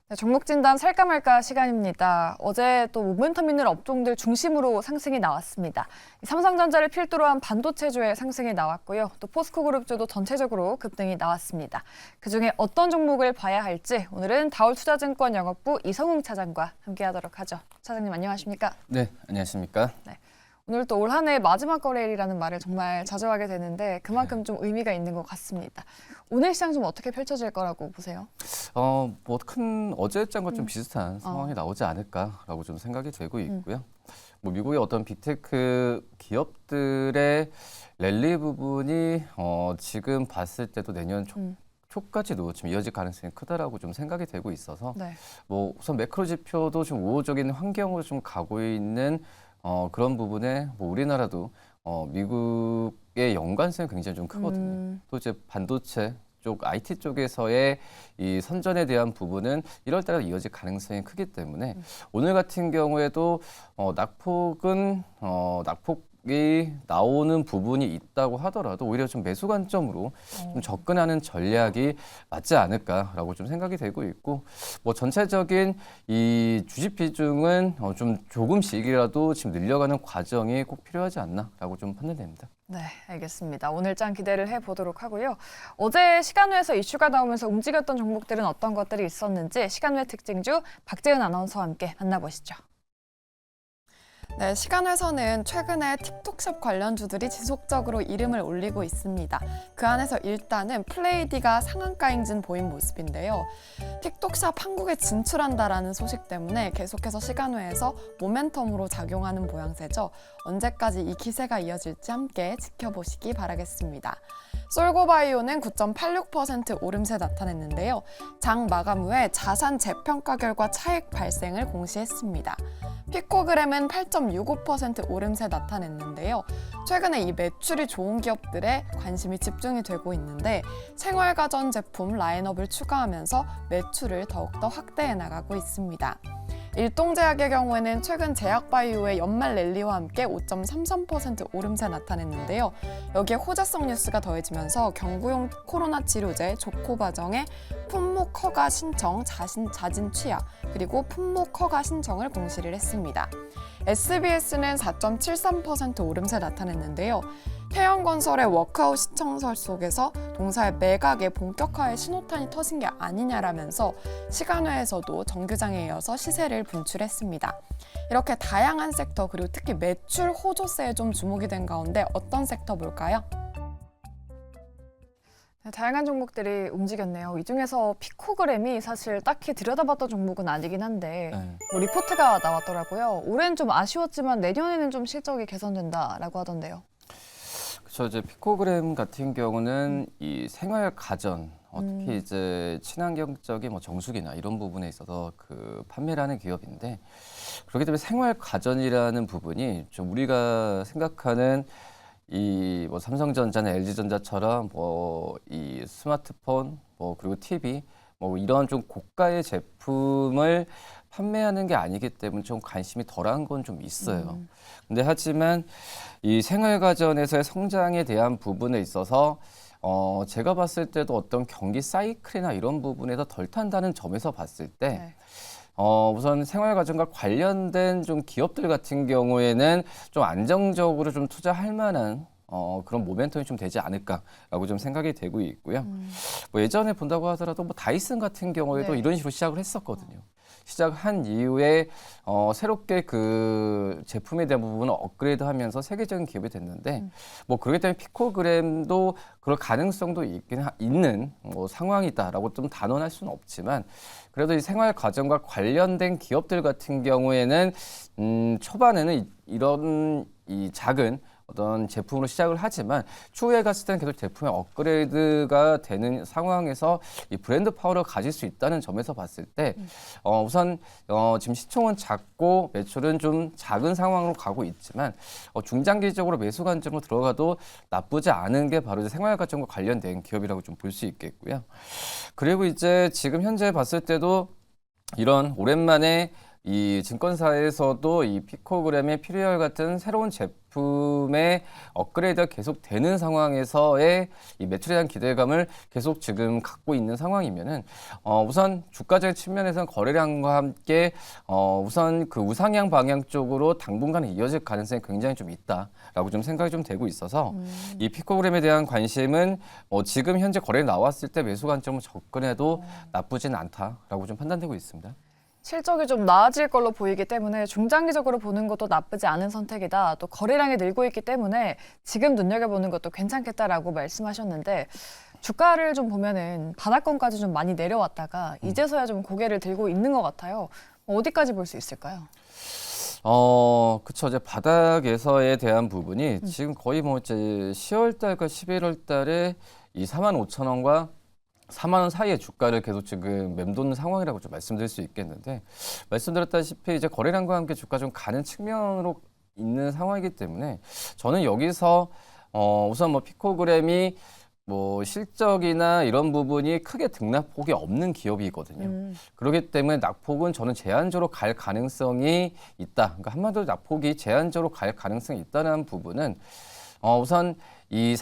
네, 종목 진단 살까 말까 시간입니다. 어제 또 모멘텀 있는 업종들 중심으로 상승이 나왔습니다. 삼성전자를 필두로 한 반도체주의 상승이 나왔고요. 또 포스코그룹주도 전체적으로 급등이 나왔습니다. 그중에 어떤 종목을 봐야 할지 오늘은 다올투자증권 영업부 이성웅 차장과 함께하도록 하죠. 차장님 안녕하십니까? 네, 안녕하십니까? 네. 오늘 또 올 한 해 마지막 거래일이라는 말을 정말 자주 하게 되는데 그만큼 좀 의미가 있는 것 같습니다. 오늘 시장 좀 어떻게 펼쳐질 거라고 보세요? 뭐 큰 어제장과 좀 비슷한 상황이 나오지 않을까라고 좀 생각이 되고 있고요. 뭐 미국의 어떤 빅테크 기업들의 랠리 부분이 지금 봤을 때도 내년 초까지도 좀 이어질 가능성이 크다라고 좀 생각이 되고 있어서 네. 뭐 우선 매크로 지표도 좀 우호적인 환경으로 좀 가고 있는 그런 부분에 뭐 우리나라도 미국의 연관성이 굉장히 좀 크거든요. 또 이제 반도체 쪽 IT 쪽에서의 이 선전에 대한 부분은 1월 달에 이어질 가능성이 크기 때문에 오늘 같은 경우에도 낙폭이 나오는 부분이 있다고 하더라도 오히려 좀 매수 관점으로 좀 접근하는 전략이 맞지 않을까라고 좀 생각이 되고 있고 뭐 전체적인 이 주식 비중은 좀 조금씩이라도 지금 늘려가는 과정이 꼭 필요하지 않나라고 좀 판단됩니다. 네, 알겠습니다. 오늘 장 기대를 해보도록 하고요. 어제 시간외에서 이슈가 나오면서 움직였던 종목들은 어떤 것들이 있었는지 시간외 특징주 박재은 아나운서와 함께 만나보시죠. 네, 시간외에서는 최근에 틱톡샵 관련주들이 지속적으로 이름을 올리고 있습니다. 그 안에서 일단은 플레이디가 상한가 행진 보인 모습인데요. 틱톡샵 한국에 진출한다라는 소식 때문에 계속해서 시간외에서 모멘텀으로 작용하는 모양새죠. 언제까지 이 기세가 이어질지 함께 지켜보시기 바라겠습니다. 솔고바이오는 9.86% 오름세 나타냈는데요. 장 마감 후에 자산 재평가 결과 차익 발생을 공시했습니다. 피코그램은 8.65% 오름세 나타냈는데요. 최근에 이 매출이 좋은 기업들에 관심이 집중이 되고 있는데 생활가전 제품 라인업을 추가하면서 매출을 더욱더 확대해 나가고 있습니다. 일동제약의 경우에는 최근 제약바이오의 연말 랠리와 함께 5.33% 오름세 나타냈는데요. 여기에 호재성 뉴스가 더해지면서 경구용 코로나 치료제 조코바정의 품목 허가 신청, 자진 취하, 그리고 품목 허가 신청을 공시를 했습니다. SBS는 4.73% 오름세 나타냈는데요. 태양건설의 워크아웃 시청설 속에서 동사의 매각의 본격화의 신호탄이 터진 게 아니냐라면서 시간외에서도 정규장에 이어서 시세를 분출했습니다. 이렇게 다양한 섹터 그리고 특히 매출 호조세에 좀 주목이 된 가운데 어떤 섹터 볼까요? 네, 다양한 종목들이 움직였네요. 이 중에서 피코그램이 사실 딱히 들여다봤던 종목은 아니긴 한데 뭐 리포트가 나왔더라고요. 올해는 좀 아쉬웠지만 내년에는 좀 실적이 개선된다라고 하던데요. 그렇죠. 이제 피코그램 같은 경우는 이 생활 가전 특히 이제 친환경적인 뭐 정수기나 이런 부분에 있어서 그 판매를 하는 기업인데 그렇기 때문에 생활 가전이라는 부분이 좀 우리가 생각하는 이 뭐 삼성전자나 LG전자처럼 뭐 이 스마트폰 뭐 그리고 TV 뭐 이런 좀 고가의 제품을 판매하는 게 아니기 때문에 좀 관심이 덜한 건 좀 있어요. 근데 하지만 이 생활가전에서의 성장에 대한 부분에 있어서 제가 봤을 때도 어떤 경기 사이클이나 이런 부분에서 덜 탄다는 점에서 봤을 때 우선 생활가전과 관련된 좀 기업들 같은 경우에는 좀 안정적으로 좀 투자할 만한 그런 모멘텀이 좀 되지 않을까라고 좀 생각이 되고 있고요. 뭐 예전에 본다고 하더라도 뭐 다이슨 같은 경우에도 이런 식으로 시작을 했었거든요. 시작한 이후에 새롭게 그 제품에 대한 부분을 업그레이드하면서 세계적인 기업이 됐는데 뭐 그렇기 때문에 피코그램도 그럴 가능성도 있는 뭐 상황이다라고 좀 단언할 수는 없지만 그래도 이 생활 가전과 관련된 기업들 같은 경우에는 초반에는 이런 이 작은 어떤 제품으로 시작을 하지만 추후에 갔을 때는 계속 제품의 업그레이드가 되는 상황에서 이 브랜드 파워를 가질 수 있다는 점에서 봤을 때 우선 지금 시총은 작고 매출은 좀 작은 상황으로 가고 있지만 중장기적으로 매수 관점으로 들어가도 나쁘지 않은 게 바로 이제 생활가전과 관련된 기업이라고 좀 볼 수 있겠고요. 그리고 이제 지금 현재 봤을 때도 이런 오랜만에 이 증권사에서도 이 피코그램의 PDR 같은 새로운 제품의 업그레이드가 계속 되는 상황에서의 이 매출에 대한 기대감을 계속 지금 갖고 있는 상황이면은 우선 주가적인 측면에서는 거래량과 함께 우선 그 우상향 방향 쪽으로 당분간은 이어질 가능성이 굉장히 좀 있다라고 좀 생각이 좀 되고 있어서 이 피코그램에 대한 관심은 지금 현재 거래 나왔을 때 매수 관점으로 접근해도 나쁘진 않다라고 좀 판단되고 있습니다. 실적이 좀 나아질 걸로 보이기 때문에 중장기적으로 보는 것도 나쁘지 않은 선택이다. 또 거래량이 늘고 있기 때문에 지금 눈여겨보는 것도 괜찮겠다라고 말씀하셨는데 주가를 좀 보면은 바닥권까지 좀 많이 내려왔다가 이제서야 좀 고개를 들고 있는 것 같아요. 어디까지 볼 수 있을까요? 그쵸. 이제 바닥에서에 대한 부분이 지금 거의 뭐 이제 10월 달과 11월 달에 이 45,000원과 4만 원 사이의 주가를 계속 지금 맴도는 상황이라고 좀 말씀드릴 수 있겠는데 말씀드렸다시피 이제 거래량과 함께 주가 좀 가는 측면으로 있는 상황이기 때문에 저는 여기서 우선 뭐 피코그램이 뭐 실적이나 이런 부분이 크게 등락폭이 없는 기업이거든요. 그렇기 때문에 낙폭은 저는 제한적으로 갈 가능성이 있다. 그러니까 한마디로 낙폭이 제한적으로 갈 가능성이 있다는 부분은 우선 이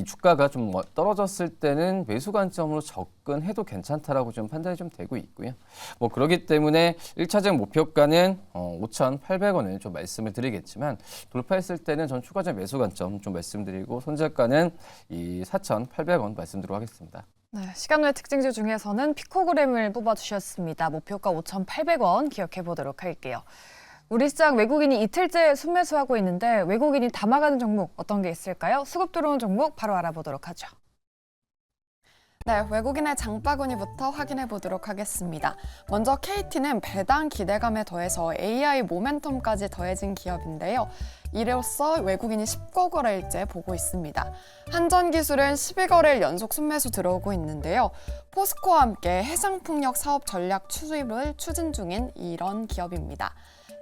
주가가 좀 떨어졌을 때는 매수 관점으로 접근해도 괜찮다라고 좀 판단이 좀 되고 있고요. 뭐 그렇기 때문에 1차적 목표가는 5,800원을 좀 말씀을 드리겠지만 돌파했을 때는 전 추가적 매수 관점 좀 말씀드리고 손절가는 이 4,800원 말씀드리도록 하겠습니다. 네, 시간 외 특징주 중에서는 피코그램을 뽑아주셨습니다. 목표가 5,800원 기억해 보도록 할게요. 우리 시장 외국인이 이틀째 순매수하고 있는데 외국인이 담아가는 종목 어떤 게 있을까요? 수급 들어온 종목 바로 알아보도록 하죠. 네, 외국인의 장바구니부터 확인해 보도록 하겠습니다. 먼저 KT는 배당 기대감에 더해서 AI 모멘텀까지 더해진 기업인데요. 이로써 외국인이 10거래일째 보고 있습니다. 한전기술은 12거래일 연속 순매수 들어오고 있는데요. 포스코와 함께 해상풍력 사업 전략 수립을 추진 중인 이런 기업입니다.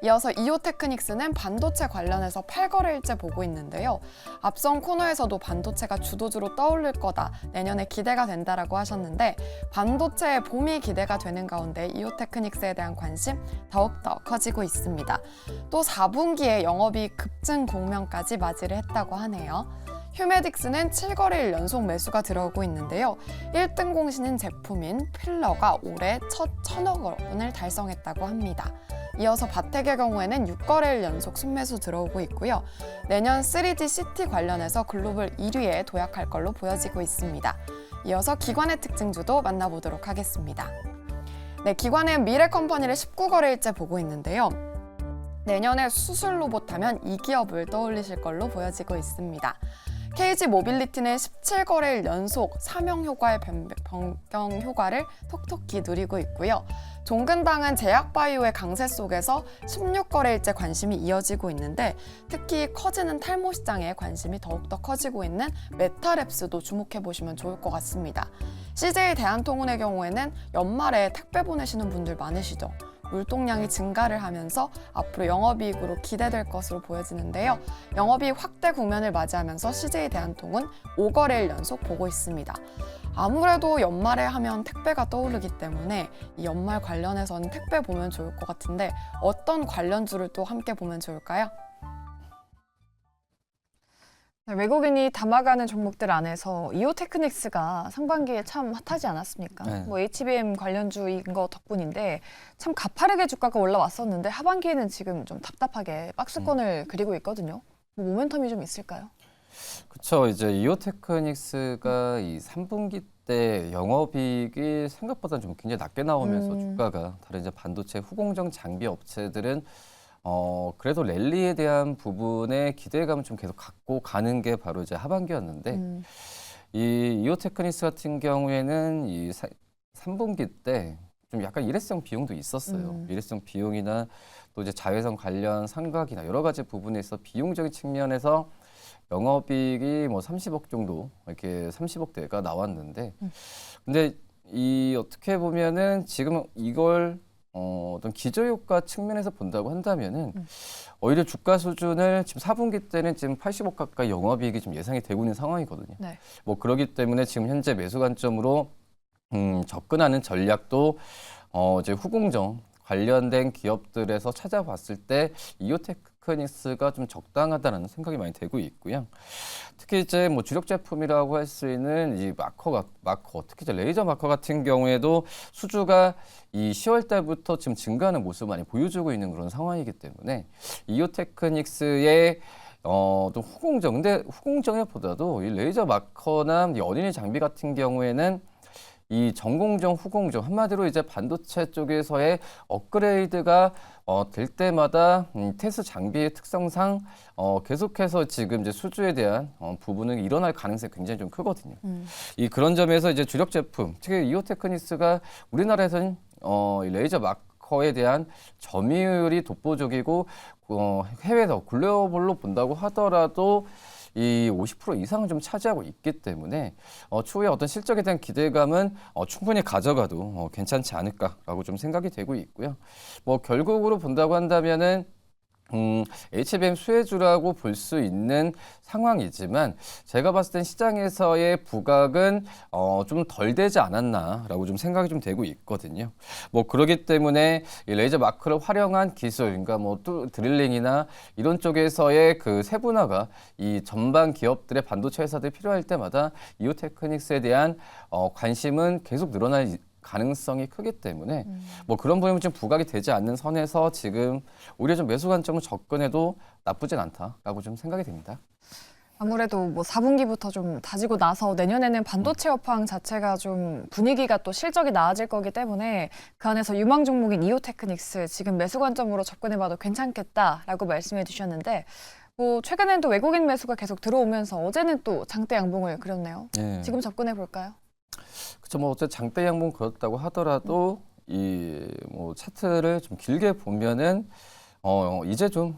이어서 이오테크닉스는 반도체 관련해서 8거래일째 보고 있는데요. 앞선 코너에서도 반도체가 주도주로 떠오를 거다, 내년에 기대가 된다라고 하셨는데 반도체의 봄이 기대가 되는 가운데 이오테크닉스에 대한 관심 더욱더 커지고 있습니다. 또 4분기에 영업이익 급증 공명까지 맞이를 했다고 하네요. 휴메딕스는 7거래일 연속 매수가 들어오고 있는데요. 1등 공신인 제품인 필러가 올해 첫 1,000억 원을 달성했다고 합니다. 이어서 바텍의 경우에는 6거래일 연속 순매수 들어오고 있고요. 내년 3D CT 관련해서 글로벌 1위에 도약할 걸로 보여지고 있습니다. 이어서 기관의 특징주도 만나보도록 하겠습니다. 네, 기관은 미래컴퍼니를 19거래일째 보고 있는데요. 내년에 수술 로봇 하면 이 기업을 떠올리실 걸로 보여지고 있습니다. KG 모빌리티는 17거래일 연속 사명 효과의 변경 효과를 톡톡히 누리고 있고요. 종근당은 제약바이오의 강세 속에서 16거래일째 관심이 이어지고 있는데 특히 커지는 탈모 시장에 관심이 더욱더 커지고 있는 메타랩스도 주목해보시면 좋을 것 같습니다. CJ 대한통운의 경우에는 연말에 택배 보내시는 분들 많으시죠? 물동량이 증가를 하면서 앞으로 영업이익으로 기대될 것으로 보여지는데요. 영업이익 확대 국면을 맞이하면서 CJ 대한통운 5거래일 연속 보고 있습니다. 아무래도 연말에 하면 택배가 떠오르기 때문에 이 연말 관련해서는 택배 보면 좋을 것 같은데 어떤 관련주를 또 함께 보면 좋을까요? 네, 외국인이 담아가는 종목들 안에서 이오테크닉스가 상반기에 참 핫하지 않았습니까? 네. 뭐 HBM 관련주인 거 덕분인데 참 가파르게 주가가 올라왔었는데 하반기에는 지금 좀 답답하게 박스권을 그리고 있거든요. 뭐 모멘텀이 좀 있을까요? 그렇죠. 이제 이오테크닉스가 이 3분기 때 영업이익이 생각보다 좀 굉장히 낮게 나오면서 주가가 다른 이제 반도체 후공정 장비 업체들은 그래도 랠리에 대한 부분에 기대감을 좀 계속 갖고 가는 게 바로 이제 하반기였는데 이 이오테크닉스 같은 경우에는 이 3분기 때 좀 약간 일회성 비용도 있었어요. 일회성 비용이나 또 이제 자회선 관련 상각이나 여러 가지 부분에 있어 비용적인 측면에서 영업이익이 뭐 30억 정도 이렇게 30억대가 나왔는데 근데 이 어떻게 보면은 지금 이걸 어떤 기저효과 측면에서 본다고 한다면은 오히려 주가 수준을 지금 4분기 때는 지금 80억 가까이 영업이익이 좀 예상이 되고 있는 상황이거든요. 네. 뭐 그렇기 때문에 지금 현재 매수 관점으로 접근하는 전략도 이제 후공정 관련된 기업들에서 찾아봤을 때 이오테크닉스가 좀 적당하다는 생각이 많이 되고 있고요. 특히 이제 뭐 주력 제품이라고 할 수 있는 이 마커, 특히 이제 레이저 마커 같은 경우에도 수주가 이 10월 달부터 지금 증가하는 모습을 많이 보여주고 있는 그런 상황이기 때문에 이오테크닉스의 좀 후공정, 근데 후공정보다도 이 레이저 마커나 이 어린이 장비 같은 경우에는 이 전공정, 후공정 한마디로 이제 반도체 쪽에서의 업그레이드가 될 때마다 테스트 장비의 특성상 계속해서 지금 이제 수주에 대한 부분은 일어날 가능성이 굉장히 좀 크거든요. 이 그런 점에서 이제 주력 제품, 특히 이오테크닉스가 우리나라에서는 이 레이저 마커에 대한 점유율이 독보적이고 해외에서 글로벌로 본다고 하더라도 이 50% 이상은 좀 차지하고 있기 때문에 추후에 어떤 실적에 대한 기대감은 충분히 가져가도 괜찮지 않을까라고 좀 생각이 되고 있고요. 뭐 결국으로 본다고 한다면은 HBM 수혜주라고 볼 수 있는 상황이지만 제가 봤을 땐 시장에서의 부각은 좀 덜 되지 않았나라고 좀 생각이 좀 되고 있거든요. 뭐 그러기 때문에 이 레이저 마크를 활용한 기술, 그러니까 뭐 드릴링이나 이런 쪽에서의 그 세분화가 이 전반 기업들의 반도체 회사들이 필요할 때마다 이오테크닉스에 대한 관심은 계속 늘어날 가능성이 크기 때문에 뭐 그런 부분은 좀 부각이 되지 않는 선에서 지금 오히려 좀 매수 관점을 접근해도 나쁘진 않다라고 좀 생각이 됩니다. 아무래도 뭐 4분기부터 좀 다지고 나서 내년에는 반도체 업황 자체가 좀 분위기가 또 실적이 나아질 거기 때문에 그 안에서 유망 종목인 이오테크닉스 지금 매수 관점으로 접근해봐도 괜찮겠다라고 말씀해 주셨는데 뭐 최근엔 또 외국인 매수가 계속 들어오면서 어제는 또 장대 양봉을 그렸네요. 네. 지금 접근해 볼까요? 그렇죠. 뭐 어째 장대 양봉 그렇다고 하더라도 이 뭐 차트를 좀 길게 보면은 이제 좀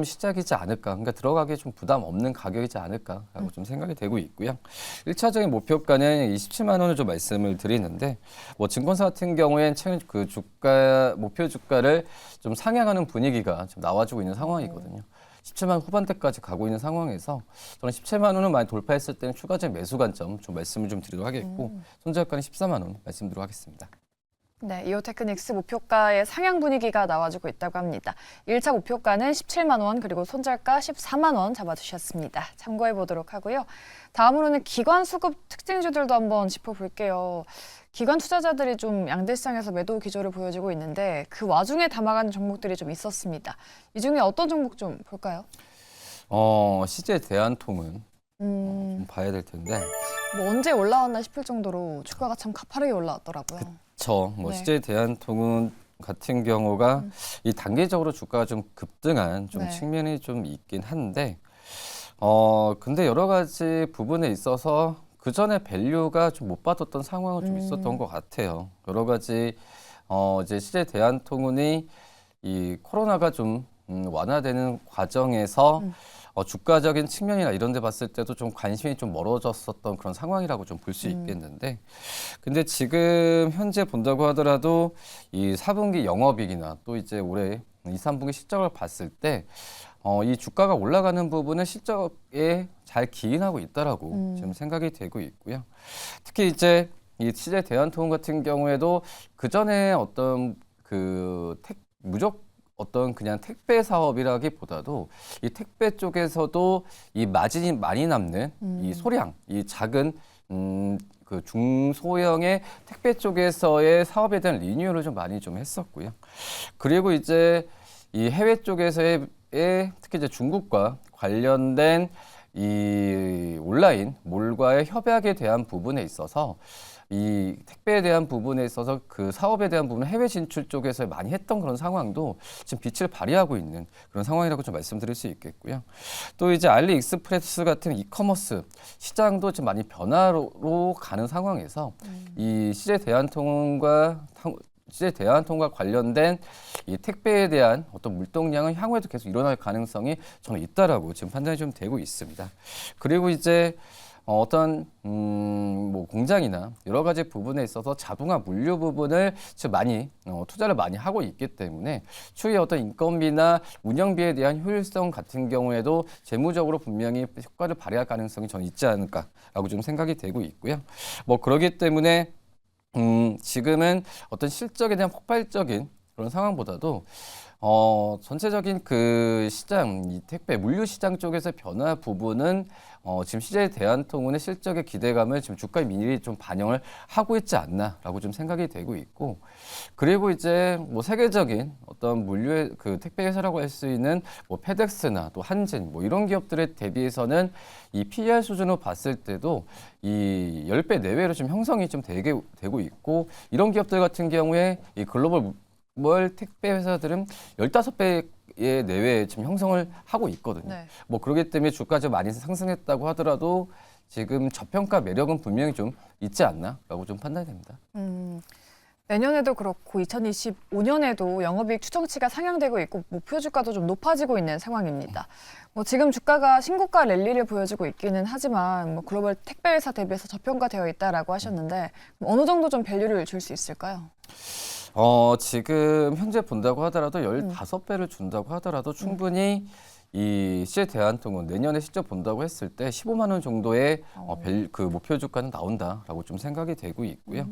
시작이지 않을까. 그러니까 들어가기에 좀 부담 없는 가격이지 않을까라고 좀 생각이 되고 있고요. 1차적인 목표가는 27만 원을 좀 말씀을 드리는데 뭐 증권사 같은 경우엔 최근 그 주가 목표 주가를 좀 상향하는 분위기가 좀 나와주고 있는 상황이거든요. 17만 후반대까지 가고 있는 상황에서 저는 17만 원을 많이 돌파했을 때는 추가적인 매수 관점 좀 말씀을 좀 드리도록 하겠고 손절가는 14만 원 말씀드리도록 하겠습니다. 네, 이오테크닉스 목표가의 상향 분위기가 나와주고 있다고 합니다. 1차 목표가는 17만 원 그리고 손절가 14만 원 잡아주셨습니다. 참고해 보도록 하고요. 다음으로는 기관 수급 특징주들도 한번 짚어볼게요. 기관 투자자들이 좀 양대 시장에서 매도 기조를 보여주고 있는데 그 와중에 담아가는 종목들이 좀 있었습니다. 이 중에 어떤 종목 좀 볼까요? CJ 대한통운 좀 봐야 될 텐데. 뭐 언제 올라왔나 싶을 정도로 주가가 참 가파르게 올라왔더라고요. 뭐 네. CJ 대한통운 같은 경우가 이 단기적으로 주가가 좀 급등한 좀 네. 측면이 좀 있긴 한데 근데 여러 가지 부분에 있어서 그 전에 밸류가 좀 못 받았던 상황은 좀 있었던 것 같아요. 여러 가지 이제 CJ 대한통운이 이 코로나가 좀 완화되는 과정에서 주가적인 측면이나 이런 데 봤을 때도 좀 관심이 좀 멀어졌었던 그런 상황이라고 좀 볼 수 있겠는데 근데 지금 현재 본다고 하더라도 이 4분기 영업이익이나 또 이제 올해 2, 3분기 실적을 봤을 때 이 주가가 올라가는 부분은 실적에 잘 기인하고 있다라고 지금 생각이 되고 있고요. 특히 이제 이 CJ 대한통운 같은 경우에도 그 전에 어떤 그 어떤 그냥 택배 사업이라기보다도 이 택배 쪽에서도 이 마진이 많이 남는 이 소량, 이 작은 그 중소형의 택배 쪽에서의 사업에 대한 리뉴얼을 좀 많이 좀 했었고요. 그리고 이제 이 해외 쪽에서의 특히 이제 중국과 관련된 이 온라인 몰과의 협약에 대한 부분에 있어서 이 택배에 대한 부분에 있어서 그 사업에 대한 부분을 해외 진출 쪽에서 많이 했던 그런 상황도 지금 빛을 발휘하고 있는 그런 상황이라고 좀 말씀드릴 수 있겠고요. 또 이제 알리익스프레스 같은 이커머스 시장도 좀 많이 변화로 가는 상황에서 이 CJ 대한통운과 관련된 이 택배에 대한 어떤 물동량은 향후에도 계속 일어날 가능성이 저는 있다라고 지금 판단이 좀 되고 있습니다. 그리고 이제 어떤 뭐 공장이나 여러 가지 부분에 있어서 자동화 물류 부분을 지금 많이 투자를 많이 하고 있기 때문에 추후에 어떤 인건비나 운영비에 대한 효율성 같은 경우에도 재무적으로 분명히 효과를 발휘할 가능성이 저는 있지 않을까라고 좀 생각이 되고 있고요. 뭐 그렇기 때문에 지금은 어떤 실적에 대한 폭발적인 그런 상황보다도 전체적인 그 시장, 이 택배 물류 시장 쪽에서 변화 부분은 지금 CJ 대한통운의 실적의 기대감을 지금 주가에 미리 좀 반영을 하고 있지 않나라고 좀 생각이 되고 있고, 그리고 이제 뭐 세계적인 어떤 물류의 그 택배 회사라고 할 수 있는 뭐 페덱스나 또 한진 뭐 이런 기업들에 대비해서는 이 PER 수준으로 봤을 때도 이 10배 내외로 좀 형성이 좀 되고 있고, 이런 기업들 같은 경우에 이 글로벌 택배 회사들은 15배 의 내외에 지금 형성을 하고 있거든요. 네. 뭐 그렇기 때문에 주가 좀 많이 상승했다고 하더라도 지금 저평가 매력은 분명히 좀 있지 않나라고 좀 판단이 됩니다. 내년에도 그렇고 2025년에도 영업이익 추정치가 상향되고 있고 목표 주가도 좀 높아지고 있는 상황입니다. 뭐 지금 주가가 신고가 랠리를 보여주고 있기는 하지만 뭐 글로벌 택배 회사 대비해서 저평가되어 있다라고 하셨는데 어느 정도 좀 밸류를 줄 수 있을까요? 지금 현재 본다고 하더라도 15배를 준다고 하더라도 충분히 이 CJ 대한통운 내년에 실적 본다고 했을 때 15만 원 정도의 그 목표 주가는 나온다라고 좀 생각이 되고 있고요.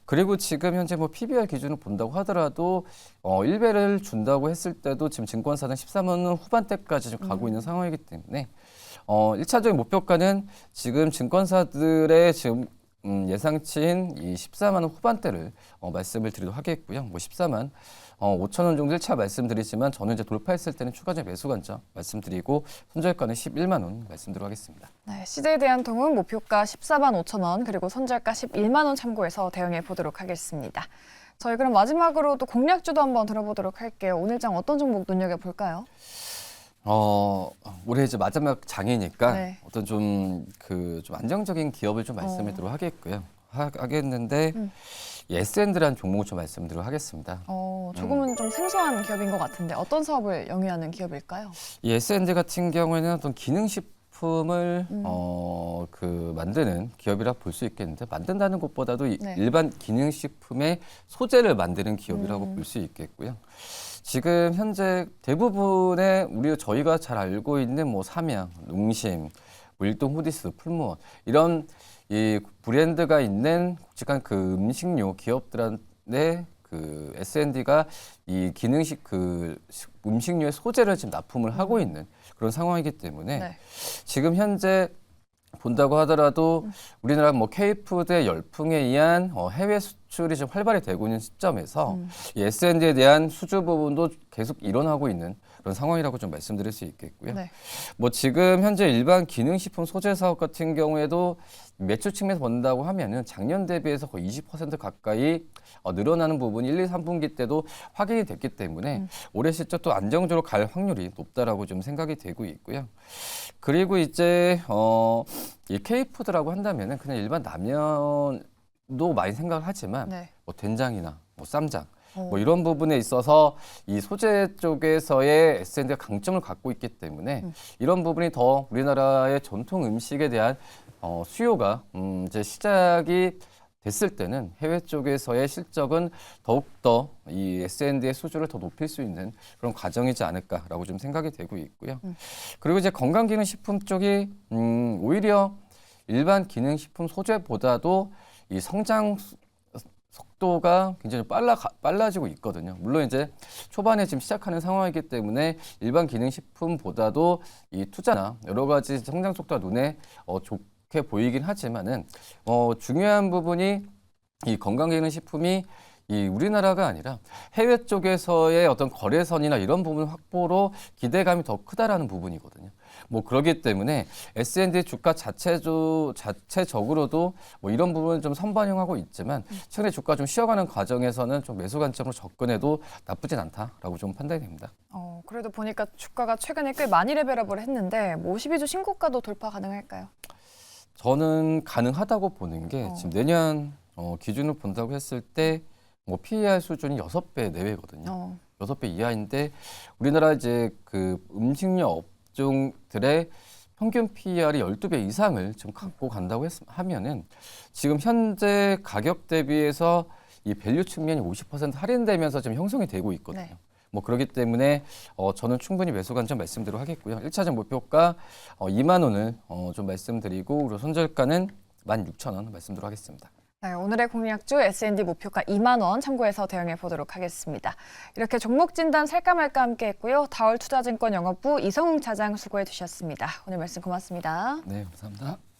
그리고 지금 현재 뭐 PBR 기준으로 본다고 하더라도 1배를 준다고 했을 때도 지금 증권사는 13만 원 후반대까지 좀 가고 있는 상황이기 때문에 1차적인 목표가는 지금 증권사들의 지금 예상치인 이 14만 원 후반대를 말씀을 드리도록 하겠고요. 뭐 14만 5천 원 정도 1차 말씀드리지만 저는 이제 돌파했을 때는 추가적 매수 관점 말씀드리고 손절가는 11만 원 말씀드리도록 하겠습니다. 네, CJ 대한통운 목표가 14만 5천 원 그리고 손절가 11만 원 참고해서 대응해 보도록 하겠습니다. 저희 그럼 마지막으로 또 공략주도 한번 들어보도록 할게요. 오늘 장 어떤 종목 눈여겨볼까요? 올해 이제 마지막 장이니까 네. 어떤 좀 안정적인 기업을 좀 말씀드리도록 하겠고요. 하겠는데 이 S&D라는 종목을 좀 말씀드리도록 하겠습니다. 조금은 좀 생소한 기업인 것 같은데 어떤 사업을 영위하는 기업일까요? 이 S&D 같은 경우에는 어떤 기능식품을 만드는 기업이라 볼 수 있겠는데, 만든다는 것보다도 네. 일반 기능식품의 소재를 만드는 기업이라고 볼 수 있겠고요. 지금 현재 대부분의 저희가 잘 알고 있는 뭐 삼양, 농심, 뭐 일동 후디스, 풀무원 이런 이 브랜드가 있는 굵직한 그 음식료 기업들한테 그 S&D가 이 기능식 그 음식료의 소재를 지금 납품을 하고 있는 그런 상황이기 때문에 네. 지금 현재 본다고 하더라도 우리나라 뭐 K푸드의 열풍에 의한 해외 수출이 좀 활발히 되고 있는 시점에서 이 S&D에 대한 수주 부분도 계속 일어나고 있는 그런 상황이라고 좀 말씀드릴 수 있겠고요. 네. 뭐 지금 현재 일반 기능식품 소재 사업 같은 경우에도 매출 측면에서 본다고 하면은 작년 대비해서 거의 20% 가까이 늘어나는 부분이 1, 2, 3분기 때도 확인이 됐기 때문에 올해 실적 또 안정적으로 갈 확률이 높다라고 좀 생각이 되고 있고요. 그리고 이제 이 K푸드라고 한다면은 그냥 일반 라면도 많이 생각을 하지만 네. 뭐 된장이나 뭐 쌈장 뭐 이런 부분에 있어서 이 소재 쪽에서의 S&D가 강점을 갖고 있기 때문에 이런 부분이 더 우리나라의 전통 음식에 대한 수요가 이제 시작이 됐을 때는 해외 쪽에서의 실적은 더욱더 이 S&D의 수주를 더 높일 수 있는 그런 과정이지 않을까라고 좀 생각이 되고 있고요. 그리고 이제 건강기능식품 쪽이 오히려 일반 기능식품 소재보다도 이 성장 속도가 굉장히 빨라지고 있거든요. 물론 이제 초반에 지금 시작하는 상황이기 때문에 일반 기능식품보다도 이 투자나 여러 가지 성장 속도가 눈에 좋게 보이긴 하지만은 중요한 부분이 이 건강기능식품이 이 우리나라가 아니라 해외 쪽에서의 어떤 거래선이나 이런 부분 확보로 기대감이 더 크다라는 부분이거든요. 뭐 그렇기 때문에 S&D 주가 자체적으로도 뭐 이런 부분을 좀 선반영하고 있지만 최근에 주가 좀 쉬어가는 과정에서는 좀 매수 관점으로 접근해도 나쁘진 않다라고 좀 판단이 됩니다. 그래도 보니까 주가가 최근에 꽤 많이 레벨업을 했는데 뭐 52주 신고가도 돌파 가능할까요? 저는 가능하다고 보는 게 지금 내년 기준으로 본다고 했을 때 뭐 PER 수준이 6배 내외거든요. 6배 이하인데 우리나라 이제 그 음식료 업종들의 평균 PER이 12배 이상을 좀 갖고 간다고 하면은 지금 현재 가격 대비해서 이 밸류 측면이 50% 할인되면서 지금 형성이 되고 있거든요. 네. 뭐 그렇기 때문에 저는 충분히 매수 관점 말씀드리도록 하겠고요. 1차적 목표가 2만 원을 좀 말씀드리고 그리고 손절가는 16,000원 말씀드리도록 하겠습니다. 네, 오늘의 공략주 S&D 목표가 2만 원 참고해서 대응해 보도록 하겠습니다. 이렇게 종목 진단 살까 말까 함께 했고요. 다올투자증권 영업부 이성웅 차장 수고해 주셨습니다. 오늘 말씀 고맙습니다. 네, 감사합니다.